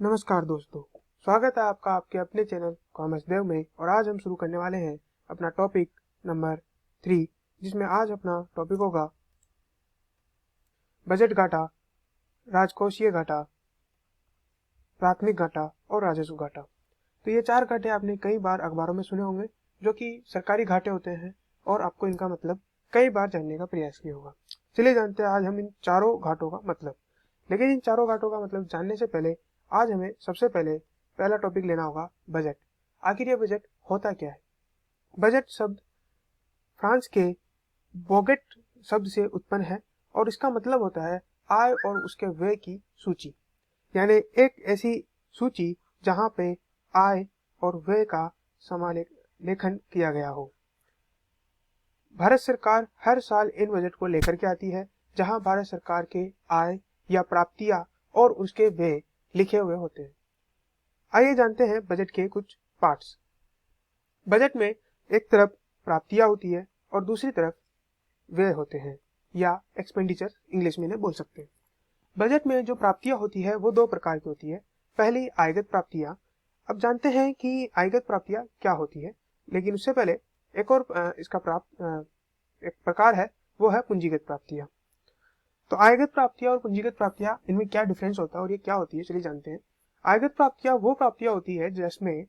नमस्कार दोस्तों, स्वागत है आपका आपके अपने चैनल कॉमर्स देव में। और आज हम शुरू करने वाले हैं अपना टॉपिक नंबर 3, जिसमें आज अपना टॉपिक होगा बजट घाटा, राजकोषीय घाटा, प्राथमिक घाटा और राजस्व घाटा। तो ये 4 घाटे आपने कई बार अखबारों में सुने होंगे, जो कि सरकारी घाटे होते हैं और आपको इनका मतलब कई बार जानने का प्रयास किया होगा। चलिए जानते हैं आज हम इन चारों घाटों का मतलब। लेकिन इन चारों घाटों का मतलब जानने से पहले आज हमें सबसे पहले पहला टॉपिक लेना होगा बजट। आखिर ये बजट होता क्या है? बजट शब्द फ्रांस के बोगेट शब्द से उत्पन्न है और इसका मतलब होता है आय और उसके व्यय की सूची, यानी एक ऐसी सूची जहां पे आय और व्यय का समालेखन किया गया हो। भारत सरकार हर साल इन बजट को लेकर के आती है, जहां भारत सरकार के आय या प्राप्तियां और उसके व्यय लिखे हुए होते हैं। आइए जानते हैं बजट के कुछ पार्ट्स। बजट में एक तरफ प्राप्तियां होती है और दूसरी तरफ व्यय होते हैं, या एक्सपेंडिचर इंग्लिश में इन्हें बोल सकते हैं। बजट में जो प्राप्तियां होती है वो 2 प्रकार की होती है। पहली आयगत प्राप्तियां। अब जानते हैं कि आयगत प्राप्तियां क्या होती है, लेकिन उससे पहले एक और इसका एक प्रकार है, वो है पूंजीगत प्राप्तियां। तो आयगत प्राप्तियां और पूंजीगत प्राप्तियां, इनमें क्या डिफरेंस होता है और ये क्या होती है, चलिए जानते हैं। आयगत प्राप्तियां वो प्राप्तियां होती है जिसमें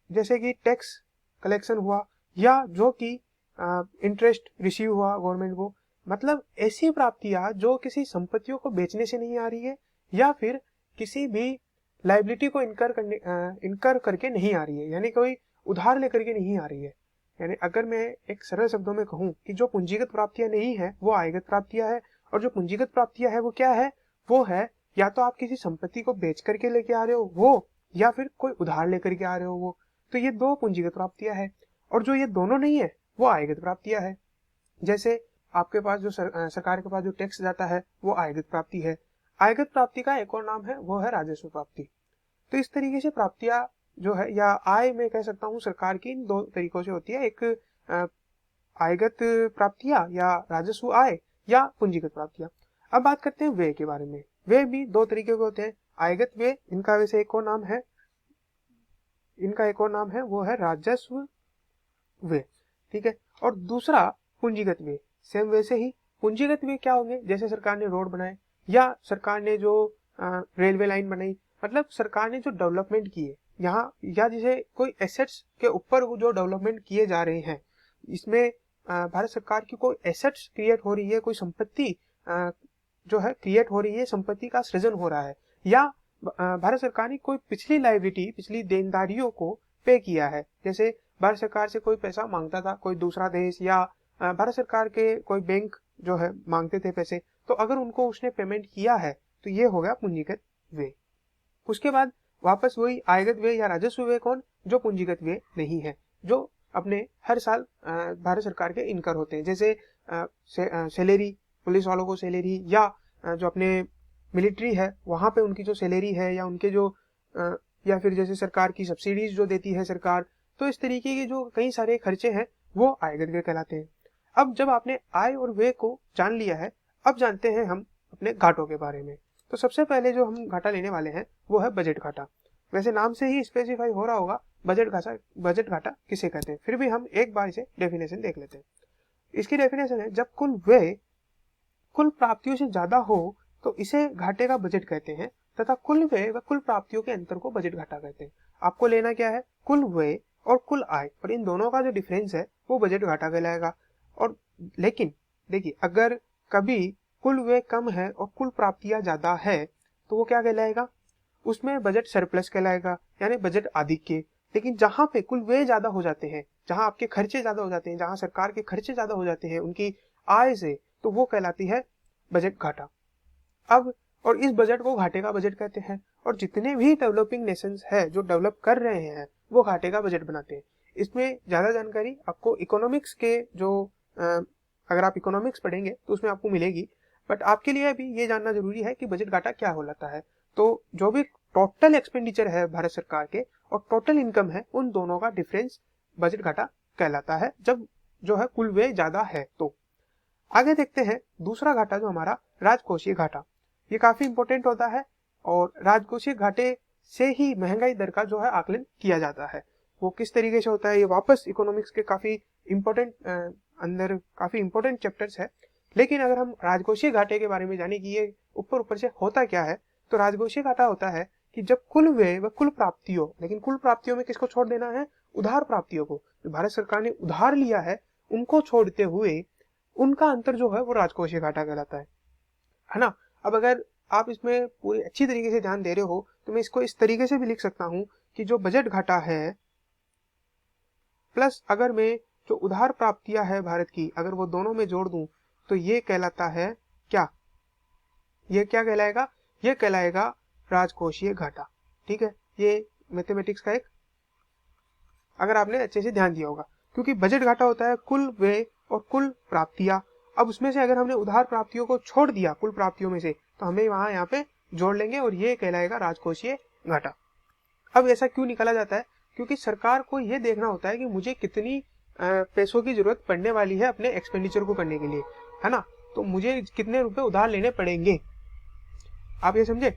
जैसे कि टैक्स कलेक्शन हुआ, या जो कि इंटरेस्ट रिसीव हुआ गवर्नमेंट को, मतलब ऐसी प्राप्तियां जो किसी संपत्तियों को बेचने से नहीं आ रही है या फिर किसी भी लाइबिलिटी को इनकर करके नहीं आ रही है, यानी कोई उधार लेकर के नहीं आ रही है। यानी अगर मैं एक सरल शब्दों में कहूं कि जो पूंजीगत प्राप्तियां नहीं है वो आयगत प्राप्तियां है, और जो पूंजीगत प्राप्तियां है वो क्या है? वो है या तो आप किसी संपत्ति को बेच करके लेके आ रहे हो वो, या फिर कोई उधार लेकर के आ रहे हो वो। तो ये 2 पूंजीगत प्राप्तियां है, और जो ये दोनों नहीं है वो आयगत प्राप्तियां है। जैसे आपके पास जो सरकार के पास जो टैक्स जाता है वो आयगत प्राप्ति है। आयगत प्राप्ति का एक और नाम है, वो है राजस्व प्राप्ति। तो इस तरीके से प्राप्तियां जो है, या आय मैं कह सकता हूँ सरकार की इन 2 तरीकों से होती है। एक आयगत प्राप्तियां या राजस्व आय, या पूंजीगत प्राप्तियां। अब बात करते हैं व्यय के बारे में। व्यय भी 2 तरीके के होते हैं। आयगत व्यय, इनका वैसे एक और नाम है वो है राजस्व व्यय, ठीक है। और दूसरा पूंजीगत व्यय, सेम वैसे ही। पूंजीगत व्यय क्या होंगे? जैसे सरकार ने रोड बनाए, या सरकार ने जो रेलवे लाइन बनाई, मतलब सरकार ने जो डेवलपमेंट किए यहाँ, या जैसे कोई एसेट्स के ऊपर जो डेवलपमेंट किए जा रहे हैं, इसमें भारत सरकार की कोई एसेट्स क्रिएट हो रही है, कोई संपत्ति जो है क्रिएट हो रही है, संपत्ति का सृजन हो रहा है, या भारत सरकार ने कोई पिछली लायबिलिटी, पिछली देनदारियों को पे किया है। जैसे भारत सरकार से कोई पैसा मांगता था कोई दूसरा देश, या भारत सरकार के कोई बैंक जो है मांगते थे पैसे, तो अगर उनको उसने पेमेंट किया है तो ये हो गया पूंजीगत व्यय। उसके बाद वापस वही आयगत व्यय या राजस्व व्यय कौन? जो पूंजीगत व्यय नहीं है, जो अपने हर साल भारत सरकार के इनकर होते हैं। जैसे सैलरी, पुलिस वालों को सैलरी, या जो अपने मिलिट्री है वहां पे उनकी जो सैलरी है, या उनके जो या फिर जैसे सरकार की सब्सिडीज जो देती है सरकार, तो इस तरीके के जो कई सारे खर्चे हैं वो आयगत व्यय कहलाते हैं। अब जब आपने आय और व्यय को जान लिया है, अब जानते हैं हम अपने घाटों के बारे में। तो सबसे पहले जो हम घाटा लेने वाले हैं वो है बजट घाटा। वैसे नाम से ही स्पेसिफाई हो रहा होगा बजट घाटा किसे कहते हैं, फिर भी हम एक बार इसे डेफिनेशन देख लेते हैं। इसकी डेफिनेशन है, जब कुल व्यय कुल प्राप्तियों से ज्यादा हो तो इसे घाटे का बजट कहते हैं, तथा कुल व्यय व कुल प्राप्तियों के अंतर को बजट घाटा कहते हैं। आपको लेना क्या है? कुल व्यय और कुल आय, और इन दोनों का जो डिफरेंस है वो बजट घाटा कहलाएगा। और लेकिन देखिए, अगर कभी कुल व्यय कम है और कुल प्राप्तियां ज्यादा है तो वो क्या कहलाएगा? उसमें बजट सरप्लस कहलाएगा, यानी बजट अधिक के। लेकिन जहां पे कुल व्यय ज्यादा हो जाते हैं, जहां आपके खर्चे ज्यादा हो जाते हैं, जहां सरकार के खर्चे ज्यादा हो जाते हैं उनकी आय से, तो वो कहलाती है बजट घाटा। अब और इस बजट को घाटे का बजट कहते हैं। और जितने भी डेवलपिंग नेशंस है जो डेवलप कर रहे हैं वो घाटे का बजट बनाते हैं। इसमें ज्यादा जानकारी आपको इकोनॉमिक्स के जो अगर आप इकोनॉमिक्स पढ़ेंगे तो उसमें आपको मिलेगी, बट आपके लिए अभी ये जानना जरूरी है कि बजट घाटा क्या होता है। तो जो भी टोटल एक्सपेंडिचर है भारत सरकार के और टोटल इनकम है, उन दोनों का डिफरेंस बजट घाटा कहलाता है, जब जो है कुल व्यय ज्यादा है। तो आगे देखते हैं दूसरा घाटा जो हमारा राजकोषीय घाटा। ये काफी इंपॉर्टेंट होता है और राजकोषीय घाटे से ही महंगाई दर का जो है आकलन किया जाता है। वो किस तरीके से होता है, ये वापस इकोनॉमिक्स के काफी इंपॉर्टेंट चैप्टर्स है। लेकिन अगर हम राजकोषीय घाटे के बारे में जाने कि ये ऊपर से होता क्या है, तो राजकोषीय घाटा होता है कि जब कुल व्यय व कुल प्राप्तियों, लेकिन कुल प्राप्तियों में किसको छोड़ देना है, उधार प्राप्तियों को, जो भारत सरकार ने उधार लिया है उनको छोड़ते हुए उनका अंतर जो है वो राजकोषीय घाटा कहलाता है ना। अब अगर आप इसमें पूरी अच्छी तरीके से ध्यान दे रहे हो तो मैं इसको इस तरीके से भी लिख सकता हूं कि जो बजट घाटा है प्लस अगर मैं जो उधार प्राप्तियां है भारत की, अगर वो दोनों में जोड़ दूं तो ये कहलाता है क्या, ये क्या कहलाएगा, ये कहलाएगा राजकोषीय घाटा। ठीक है, ये मैथमेटिक्स का एक, अगर आपने अच्छे से ध्यान दिया होगा, क्योंकि बजट घाटा होता है कुल व्यय और कुल प्राप्तियां। अब उसमें से अगर हमने उधार प्राप्तियों को छोड़ दिया कुल प्राप्तियों में से, तो हमें वहां यहाँ पे जोड़ लेंगे और ये कहलाएगा राजकोषीय घाटा। अब ऐसा क्यों निकाला जाता है, क्योंकि सरकार को ये देखना होता है कि मुझे कितनी पैसों की जरूरत पड़ने वाली है अपने एक्सपेंडिचर को करने के लिए, है ना, तो मुझे कितने रुपए उधार लेने पड़ेंगे। आप ये समझे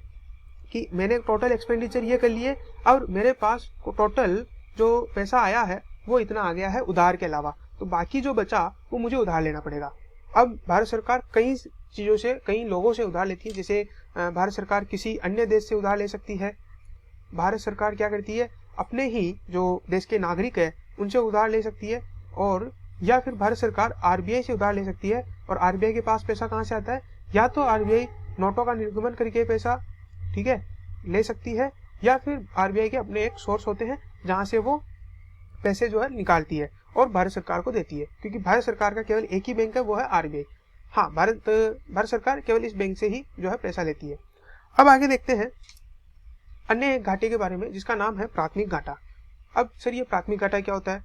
कि मैंने टोटल एक्सपेंडिचर ये कर लिए और मेरे पास टोटल जो पैसा आया है वो इतना आ गया है उधार के अलावा, तो बाकी जो बचा वो मुझे उधार लेना पड़ेगा। अब भारत सरकार कई चीजों से, कई लोगों से उधार लेती है, जैसे भारत सरकार किसी अन्य देश से उधार ले सकती है। भारत सरकार क्या करती है, अपने ही जो देश के नागरिक है उनसे उधार ले सकती है, और या फिर भारत सरकार आरबीआई से उधार ले सकती है। और आरबीआई के पास पैसा कहाँ से आता है, या तो आरबीआई नोटों का निर्गमन करके पैसा, ठीक है, ले सकती है, या फिर आरबीआई के अपने एक सोर्स होते हैं जहां से वो पैसे जो है निकालती है और भारत सरकार को देती है, क्योंकि भारत सरकार का केवल एक ही बैंक है, वो है आरबीआई। हाँ, भारत सरकार केवल इस बैंक से ही जो है पैसा लेती है। अब आगे देखते हैं अन्य एक घाटे के बारे में जिसका नाम है प्राथमिक घाटा। अब सर ये प्राथमिक घाटा क्या होता है,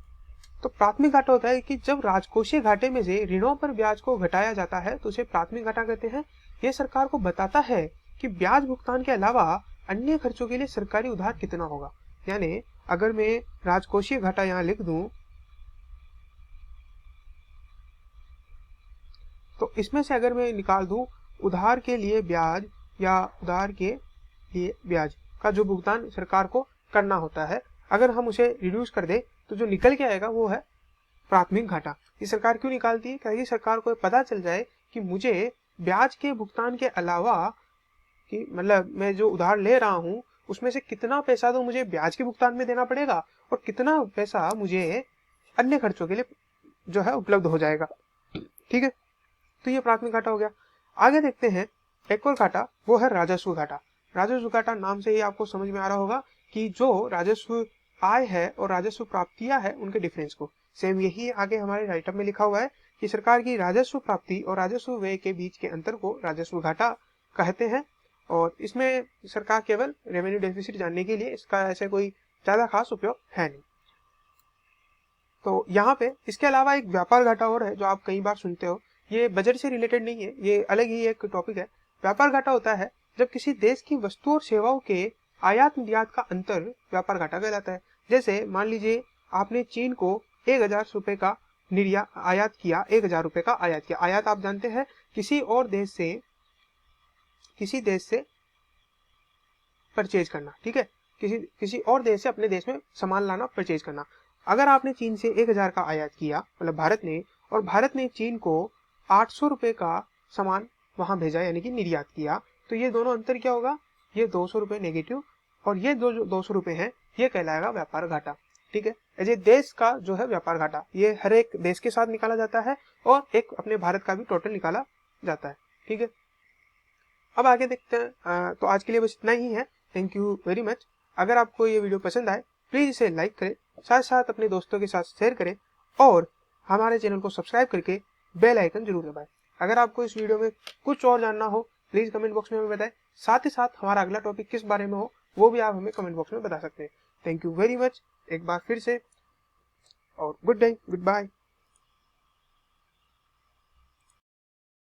तो प्राथमिक घाटा होता है कि जब राजकोषीय घाटे में से ऋणों पर ब्याज को घटाया जाता है तो उसे प्राथमिक घाटा कहते हैं। यह सरकार को बताता है कि ब्याज भुगतान के अलावा अन्य खर्चों के लिए सरकारी उधार कितना होगा। यानी अगर मैं राजकोषीय घाटा यहाँ लिख दूं तो इसमें से अगर मैं निकाल दूं उधार के लिए ब्याज या उधार के लिए ब्याज का जो भुगतान सरकार को करना होता है, अगर हम उसे रिड्यूस कर दे तो जो निकल के आएगा वो है प्राथमिक घाटा। ये सरकार क्यों निकालती है, ताकि सरकार को पता चल जाए कि मुझे ब्याज के भुगतान के अलावा, कि मतलब मैं जो उधार ले रहा हूं उसमें से कितना पैसा तो मुझे ब्याज के भुगतान में देना पड़ेगा और कितना पैसा मुझे अन्य खर्चों के लिए जो है उपलब्ध हो जाएगा। ठीक है, तो ये प्राथमिक घाटा हो गया। आगे देखते हैं एक और घाटा, वो है राजस्व घाटा। राजस्व घाटा नाम से ही आपको समझ में आ रहा होगा कि जो राजस्व आय है और राजस्व प्राप्तियां है उनके डिफरेंस को, सेम यही आगे हमारे राइटअप में लिखा हुआ है कि सरकार की राजस्व प्राप्ति और राजस्व व्यय के बीच के अंतर को राजस्व घाटा कहते हैं। और इसमें सरकार केवल रेवेन्यू डेफिसिट जानने के लिए, इसका ऐसे कोई ज्यादा खास उपयोग है नहीं। तो यहाँ पे इसके अलावा एक व्यापार घाटा और है जो आप कई बार सुनते हो, ये बजट से रिलेटेड नहीं है, ये अलग ही एक टॉपिक है। व्यापार घाटा होता है जब किसी देश की वस्तु और सेवाओं के आयात निर्यात का अंतर व्यापार घाटा कहलाता है। जैसे मान लीजिए आपने चीन को 1000 रुपए का आयात किया, 1000 रुपए का आयात किया। आयात आप जानते हैं किसी देश से परचेज करना, ठीक है, किसी और देश से अपने देश में सामान लाना, परचेज करना। अगर आपने चीन से 1000 का आयात किया, मतलब भारत ने, और भारत ने चीन को 800 रुपए का सामान वहां भेजा यानी कि निर्यात किया, तो ये दोनों अंतर क्या होगा, ये 200 रुपए नेगेटिव, और ये जो 200 रुपए है ये कहलाएगा व्यापार घाटा। ठीक है, ये देश का जो है व्यापार घाटा, ये हर एक देश के साथ निकाला जाता है और एक अपने भारत का भी टोटल निकाला जाता है। ठीक है, अब आगे देखते हैं। तो आज के लिए बस इतना ही है। Thank you very much. अगर आपको ये वीडियो पसंद आए प्लीज इसे लाइक करें, साथ साथ अपने दोस्तों के साथ शेयर करें और हमारे चैनल को सब्सक्राइब करके बेल आइकन जरूर दबाएं। अगर आपको इस वीडियो में कुछ और जानना हो प्लीज कमेंट बॉक्स में हमें बताएं। साथ ही साथ हमारा अगला टॉपिक किस बारे में हो वो भी आप हमें कमेंट बॉक्स में बता सकते हैं। थैंक यू वेरी मच एक बार फिर से, और गुड डे, गुड बाय।